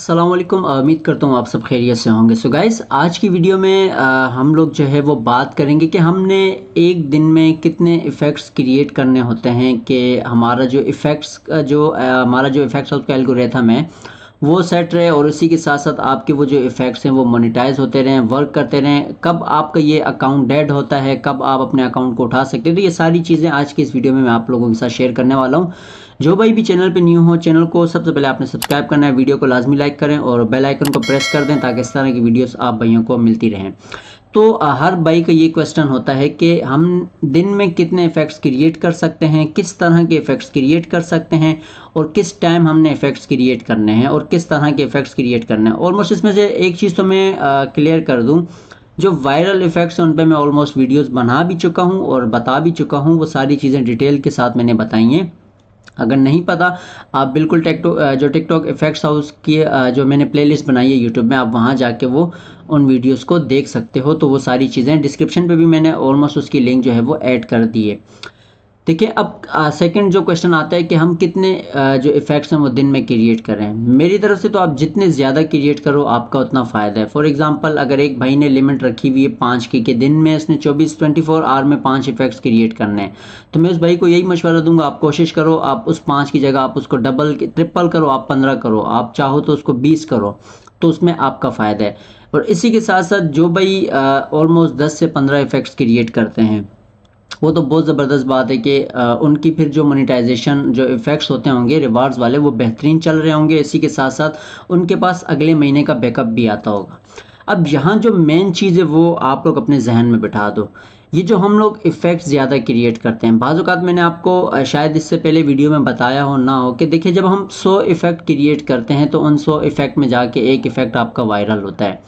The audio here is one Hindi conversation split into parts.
अस्सलाम वालेकुम। उम्मीद करता हूँ आप सब खैरियत से होंगे। सो गाइस, आज की वीडियो में हम लोग जो है वो बात करेंगे कि हमने एक दिन में कितने इफ़ेक्ट्स क्रिएट करने होते हैं कि हमारा जो इफ़ेक्ट्स का हमारा जो इफ़ेक्ट्स का एल्गोरिथम है वो सेट रहे, और उसी के साथ साथ आपके वो जो इफ़ेक्ट्स हैं वो मोनेटाइज होते रहें, वर्क करते रहें। कब आपका ये अकाउंट डेड होता है, कब आप अपने अकाउंट को उठा सकते हैं, तो ये सारी चीज़ें आज की इस वीडियो में मैं आप लोगों के साथ शेयर करने वाला हूँ। जो भाई भी चैनल पे न्यू हो, चैनल को सबसे पहले आपने सब्सक्राइब करना है, वीडियो को लाजमी लाइक करें और बेल आइकन को प्रेस कर दें ताकि इस तरह की वीडियोस आप भाइयों को मिलती रहें। तो हर भाई का ये क्वेश्चन होता है कि हम दिन में कितने इफ़ेक्ट्स क्रिएट कर सकते हैं, किस तरह के इफ़ेक्ट्स क्रिएट कर सकते हैं, और किस टाइम हमने इफ़ेक्ट्स क्रिएट करने हैं और किस तरह के इफ़ेक्ट्स क्रिएट करने हैं। ऑलमोस्ट इसमें से एक चीज़ तो मैं क्लियर कर दूं, जो वायरल इफ़ेक्ट्स हैं उन पे मैं ऑलमोस्ट वीडियोस बना भी चुका हूं और बता भी चुका हूं। वो सारी चीज़ें डिटेल के साथ मैंने बताई हैं। अगर नहीं पता, आप बिल्कुल जो टिकटॉक इफेक्ट्स हाउस की जो मैंने प्लेलिस्ट बनाई है यूट्यूब में, आप वहाँ जाके वो उन वीडियोस को देख सकते हो। तो वो सारी चीज़ें डिस्क्रिप्शन पे भी मैंने ऑलमोस्ट उसकी लिंक जो है वो ऐड कर दी है। देखिए, अब सेकंड जो क्वेश्चन आता है कि हम कितने जो इफ़ेक्ट्स हैं वो दिन में क्रिएट करें। मेरी तरफ से तो आप जितने ज़्यादा क्रिएट करो आपका उतना फ़ायदा है। फॉर एग्जांपल, अगर एक भाई ने लिमिट रखी हुई है 5 की, कि दिन में इसने 24 आवर में 5 इफ़ेक्ट्स क्रिएट करने हैं, तो मैं उस भाई को यही मशवरा दूंगा, आप कोशिश करो, आप उस 5 की जगह आप उसको डबल ट्रिपल करो, आप 15 करो, आप चाहो तो उसको 20 करो, तो उसमें आपका फ़ायदा है। और इसी के साथ साथ जो भाई ऑलमोस्ट 10 से 15 इफ़ेक्ट्स क्रिएट करते हैं, वो तो बहुत ज़बरदस्त बात है कि उनकी फिर जो मोनेटाइजेशन जो इफ़ेक्ट्स होते होंगे रिवार्ड्स वाले, वो बेहतरीन चल रहे होंगे। इसी के साथ साथ उनके पास अगले महीने का बैकअप भी आता होगा। अब यहाँ जो मेन चीज़ है वो आप लोग अपने जहन में बिठा दो। ये जो हम लोग इफ़ेक्ट्स ज़्यादा क्रिएट करते हैं, बाज़ औक़ात मैंने आपको शायद इससे पहले वीडियो में बताया हो ना हो, कि देखिए, जब हम 100 इफ़ेक्ट क्रिएट करते हैं तो उन 100 इफ़ेक्ट में जाके एक इफ़ेक्ट आपका वायरल होता है।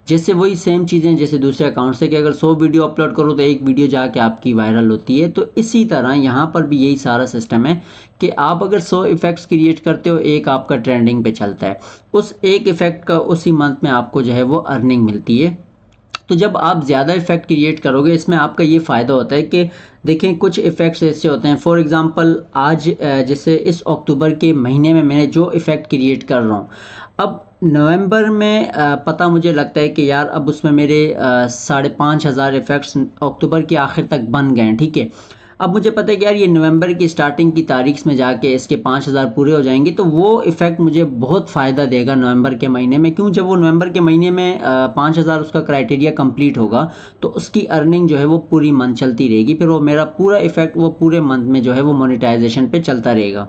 जैसे वही सेम चीज़ें जैसे दूसरे अकाउंट से, कि अगर 100 वीडियो अपलोड करो तो एक वीडियो जाके आपकी वायरल होती है। तो इसी तरह यहाँ पर भी यही सारा सिस्टम है कि आप अगर 100 इफ़ेक्ट्स क्रिएट करते हो, एक आपका ट्रेंडिंग पे चलता है, उस एक इफ़ेक्ट का उसी मंथ में आपको जो है वो अर्निंग मिलती है। तो जब आप ज़्यादा इफ़ेक्ट क्रिएट करोगे, इसमें आपका ये फ़ायदा होता है कि देखें, कुछ इफ़ेक्ट्स ऐसे होते हैं, फॉर एग्ज़ाम्पल आज जैसे इस अक्टूबर के महीने में मैंने जो इफ़ेक्ट क्रिएट कर रहा हूँ, अब नवंबर में पता मुझे लगता है कि यार अब उसमें मेरे 5,500 इफ़ेक्ट्स अक्टूबर के आखिर तक बन गए हैं, ठीक है। अब मुझे पता है कि यार ये नवंबर की स्टार्टिंग की तारीख में जाके इसके 5,000 पूरे हो जाएंगे, तो वो इफ़ेक्ट मुझे बहुत फ़ायदा देगा नवंबर के महीने में। क्यों? जब वो नवंबर के महीने में 5,000 उसका क्राइटेरिया कंप्लीट होगा, तो उसकी अर्निंग जो है वो पूरी मंथ चलती रहेगी। फिर वो मेरा पूरा इफ़ेक्ट वो पूरे मंथ में जो है वो मोनेटाइजेशन पे चलता रहेगा।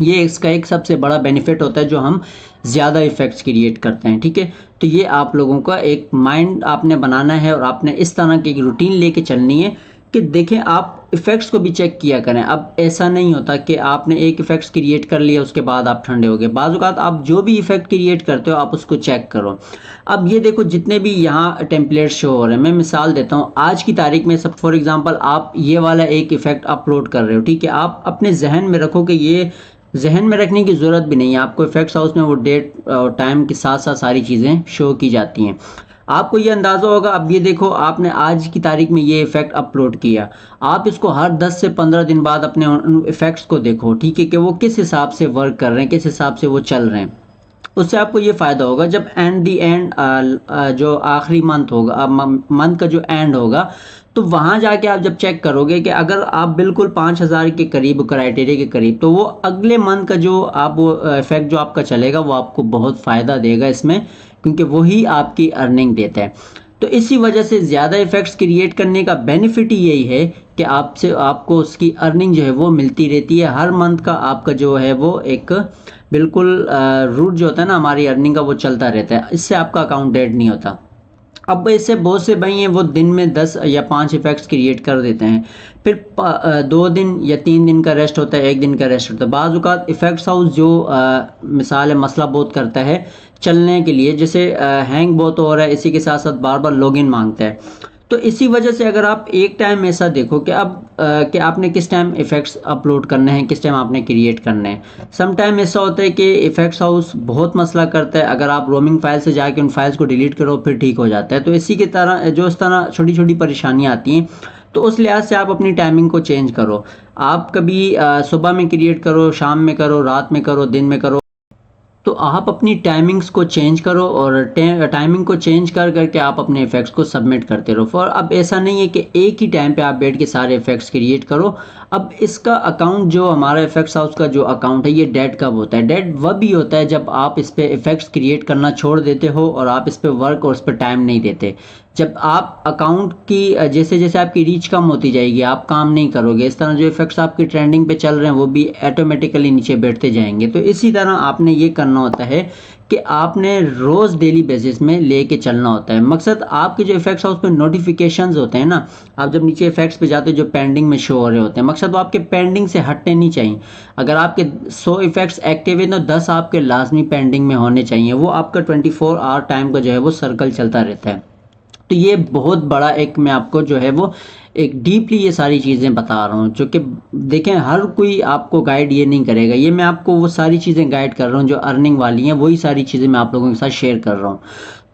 ये इसका एक सबसे बड़ा बेनिफिट होता है जो हम ज़्यादा इफ़ेक्ट्स क्रिएट करते हैं, ठीक है। तो ये आप लोगों का एक माइंड आपने बनाना है और आपने इस तरह की एक रूटीन लेके चलनी है कि देखें, आप इफ़ेक्ट्स को भी चेक किया करें। अब ऐसा नहीं होता कि आपने एक इफ़ेक्ट्स क्रिएट कर लिया उसके बाद आप ठंडे हो गए। बाज़ औक़ात आप जो भी इफ़ेक्ट क्रिएट करते हो आप उसको चेक करो। अब ये देखो, जितने भी यहाँ टेम्पलेट शो हो रहे हैं, मैं मिसाल देता हूँ, आज की तारीख में सब फॉर एग्ज़ाम्पल आप ये वाला एक इफ़ेक्ट अपलोड कर रहे हो, ठीक है। आप अपने जहन में रखो कि ये जहन में रखने की ज़रूरत भी नहीं है आपको, इफ़ेक्ट्स हाउस में वो डेट और टाइम के साथ साथ सारी चीज़ें शो की जाती हैं। आपको ये अंदाज़ा होगा, अब ये देखो, आपने आज की तारीख में ये इफ़ेक्ट अपलोड किया, आप इसको हर 10 से 15 दिन बाद अपने उन इफ़ेक्ट्स को देखो, ठीक है, कि वो किस हिसाब से वर्क कर रहे हैं, किस हिसाब से वो चल रहे हैं। उससे आपको ये फ़ायदा होगा, जब एंड जो आखिरी मंथ होगा, मंथ का जो एंड होगा, तो वहाँ जाके आप जब चेक करोगे कि अगर आप बिल्कुल 5,000 के करीब, क्राइटेरिया के करीब, तो वो अगले मंथ का जो आप वो इफ़ेक्ट जो आपका चलेगा वो आपको बहुत फ़ायदा देगा इसमें, क्योंकि वही आपकी अर्निंग देता है। तो इसी वजह से ज़्यादा इफ़ेक्ट्स क्रिएट करने का बेनिफिट ही यही है कि आपको उसकी अर्निंग जो है वो मिलती रहती है। हर मंथ का आपका जो है वो एक बिल्कुल रूट जो होता है ना हमारी अर्निंग का, वो चलता रहता है। इससे आपका अकाउंट डेड नहीं होता। अब इससे बहुत से भाई हैं वो दिन में 10 या 5 इफ़ेक्ट्स क्रिएट कर देते हैं, फिर 2 दिन या 3 दिन का रेस्ट होता है, 1 दिन का रेस्ट होता है। बाज़ औक़ात इफ़ेक्ट्स हाउस जो मिसाल है मसला बहुत करता है चलने के लिए, जैसे हैंग बहुत हो रहा है, इसी के साथ साथ बार बार लॉगिन मांगता है। तो इसी वजह से अगर आप एक टाइम ऐसा देखो कि अब कि आपने किस टाइम इफ़ेक्ट्स अपलोड करने हैं, किस टाइम आपने क्रिएट करने हैं। सम टाइम ऐसा होता है कि इफ़ेक्ट्स हाउस बहुत मसला करता है, अगर आप रोमिंग फाइल से जाके उन फाइल्स को डिलीट करो फिर ठीक हो जाता है। तो इसी की तरह जो इस तरह छोटी छोटी परेशानियाँ आती हैं, तो उस लिहाज से आप अपनी टाइमिंग को चेंज करो। आप कभी सुबह में क्रिएट करो, शाम में करो, रात में करो, दिन में करो। तो आप अपनी टाइमिंग्स को चेंज करो और टाइमिंग को चेंज कर करके आप अपने इफ़ेक्ट्स को सबमिट करते रहो। फॉर अब ऐसा नहीं है कि एक ही टाइम पे आप बैठ के सारे इफ़ेक्ट्स क्रिएट करो। अब इसका अकाउंट जो हमारा इफ़ेक्ट्स हाउस का जो अकाउंट है ये डेड कब होता है? डेड वह भी होता है जब आप इस पे इफ़ेक्ट्स क्रिएट करना छोड़ देते हो और आप इस पे वर्क और इस पे टाइम नहीं देते। जब आप अकाउंट की जैसे जैसे आपकी रीच कम होती जाएगी, आप काम नहीं करोगे, इस तरह जो इफ़ेक्ट्स आपकी ट्रेंडिंग पे चल रहे हैं वो भी ऑटोमेटिकली नीचे बैठते जाएंगे। तो इसी तरह आपने ये करना होता है कि आपने रोज़ डेली बेसिस में लेके चलना होता है। मकसद आपके जो इफ़ेक्ट्स हाउस पे नोटिफिकेशंस होते हैं ना, आप जब नीचे इफ़ेक्ट्स पे जाते हो जो पेंडिंग में शो हो रहे होते हैं, मकसद वो आपके पेंडिंग से हटने नहीं चाहिए। अगर आपके 100 इफ़ेक्ट्स एक्टिव है तो 10 आपके लाजमी पेंडिंग में होने चाहिए। वो आपका 24 आवर टाइम का जो है वो सर्कल चलता रहता है। तो ये बहुत बड़ा एक मैं आपको जो है वो एक डीपली ये सारी चीज़ें बता रहा हूँ, जो कि देखें हर कोई आपको गाइड ये नहीं करेगा। ये मैं आपको वो सारी चीज़ें गाइड कर रहा हूँ जो अर्निंग वाली हैं, वही सारी चीज़ें मैं आप लोगों के साथ शेयर कर रहा हूँ।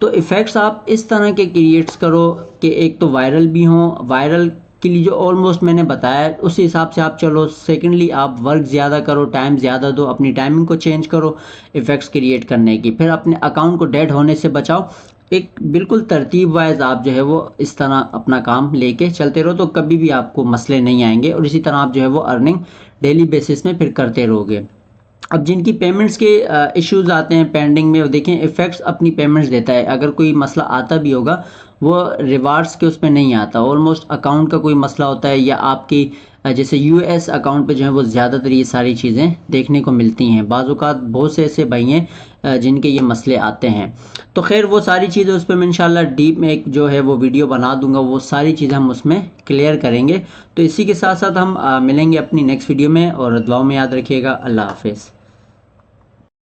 तो इफ़ेक्ट्स आप इस तरह के क्रिएट्स करो कि एक तो वायरल भी हों, वायरल के लिए जो ऑलमोस्ट मैंने बताया उस हिसाब से आप चलो। सेकेंडली आप वर्क ज़्यादा करो, टाइम ज़्यादा दो, अपनी टाइमिंग को चेंज करो इफ़ेक्ट्स क्रिएट करने की। फिर अपने अकाउंट को डेड होने से बचाओ। एक बिल्कुल तरतीब वाइज आप जो है वो इस तरह अपना काम लेके चलते रहो तो कभी भी आपको मसले नहीं आएंगे और इसी तरह आप जो है वो अर्निंग डेली बेसिस में फिर करते रहोगे। अब जिनकी पेमेंट्स के इश्यूज आते हैं पेंडिंग में, वो देखें इफ़ेक्ट्स अपनी पेमेंट्स देता है। अगर कोई मसला आता भी होगा वो रिवार्ड्स के उस पे नहीं आता। ऑलमोस्ट अकाउंट का कोई मसला होता है या आपकी जैसे यूएस अकाउंट पे जो है वो ज़्यादातर ये सारी चीज़ें देखने को मिलती हैं। बाज़ औक़ात बहुत से ऐसे भाई हैं जिनके ये मसले आते हैं। तो खैर वो सारी चीज़ें उस पर मैं इंशाल्लाह डीप में एक जो है वो वीडियो बना दूंगा, वो सारी चीज़ें हम उसमें क्लियर करेंगे। तो इसी के साथ साथ हम मिलेंगे अपनी नेक्स्ट वीडियो में और दुआओं में याद रखिएगा। अल्लाह हाफिज़।